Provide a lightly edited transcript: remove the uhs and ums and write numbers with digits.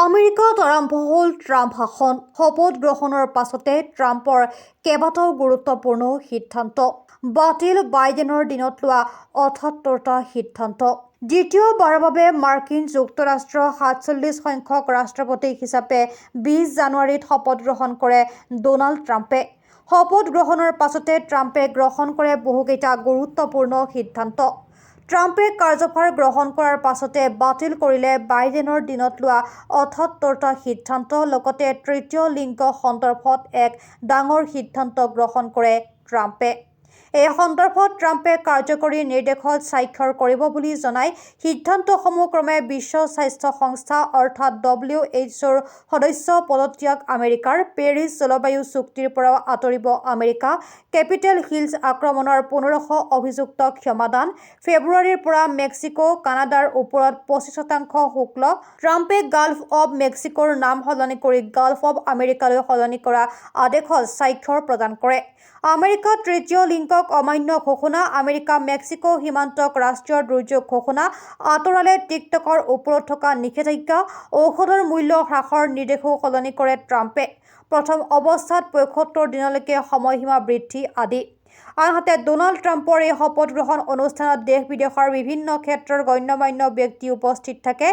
আমেৰিকাত আৰম্ভ হ'ল ট্ৰাম্প শাসন। শপত গ্ৰহণৰ পাছতে ট্ৰাম্পৰ কেইবাটাও গুৰুত্বপূৰ্ণ সিদ্ধান্ত বাতিল। বাইডেনৰ দিনত লোৱা ৭৮টা সিদ্ধান্ত। দ্বিতীয়বাৰৰ বাবে মাৰ্কিন যুক্তৰাষ্ট্ৰৰ ৪৭ সংখ্যক ৰাষ্ট্ৰপতি হিচাপে ২০ জানুৱাৰীত শপত গ্ৰহণ কৰে ডোনাল্ড ট্ৰাম্পে। শপত গ্ৰহণৰ পাছতে ট্ৰাম্পে গ্ৰহণ কৰে বহুকেইটা গুৰুত্বপূৰ্ণ সিদ্ধান্ত। ট্ৰাম্পে কাৰ্যভাৰ গ্ৰহণ কৰাৰ পাছতে বাতিল কৰিলে বাইডেনৰ দিনত লোৱা ৭৮টা সিদ্ধান্ত। লগতে তৃতীয় লিংগ সন্দৰ্ভত এক ডাঙৰ সিদ্ধান্ত গ্ৰহণ কৰে ট্ৰাম্পে। এই সন্দৰ্ভত ট্ৰাম্পে কাৰ্যকৰী নিৰ্দেশত স্বাক্ষৰ কৰিব বুলি জনাই সিদ্ধান্তসমূহ ক্ৰমে বিশ্ব স্বাস্থ্য সংস্থা অৰ্থাৎ WHOৰ সদস্য পদত্যাগ আমেৰিকাৰ, পেৰিছ জলবায়ু চুক্তিৰ পৰাও আঁতৰিব আমেৰিকা, কেপিটেল হিলছ আক্ৰমণৰ ১৫০০ অভিযুক্তক ক্ষমাদান, ফেব্ৰুৱাৰীৰ পৰা মেক্সিকো কানাডাৰ ওপৰত ২৫% শুল্ক, ট্ৰাম্পে গালফ অৱ মেক্সিকোৰ নাম সলনি কৰি গালফ অৱ আমেৰিকালৈ সলনি কৰা আদেশত স্বাক্ষৰ প্ৰদান কৰে। আমেৰিকা তৃতীয় লিংগক অমান্য ঘোষণা, আমেৰিকা মেক্সিকো সীমান্তক ৰাষ্ট্ৰীয় দুৰ্যোগ ঘোষণা, আঁতৰালে টিকটকৰ ওপৰত থকা নিষেধাজ্ঞা, ঔষধৰ মূল্য হ্ৰাসৰ নিৰ্দেশও সলনি কৰে ট্ৰাম্পে। প্ৰথম অৱস্থাত ৭৫ দিনলৈকে সময়সীমা বৃদ্ধি আদি। আনহাতে ডোনাল্ড ট্ৰাম্পৰ এই শপত গ্ৰহণ অনুষ্ঠানত দেশ বিদেশৰ বিভিন্ন ক্ষেত্ৰৰ গণ্যমান্য ব্যক্তি উপস্থিত থাকে।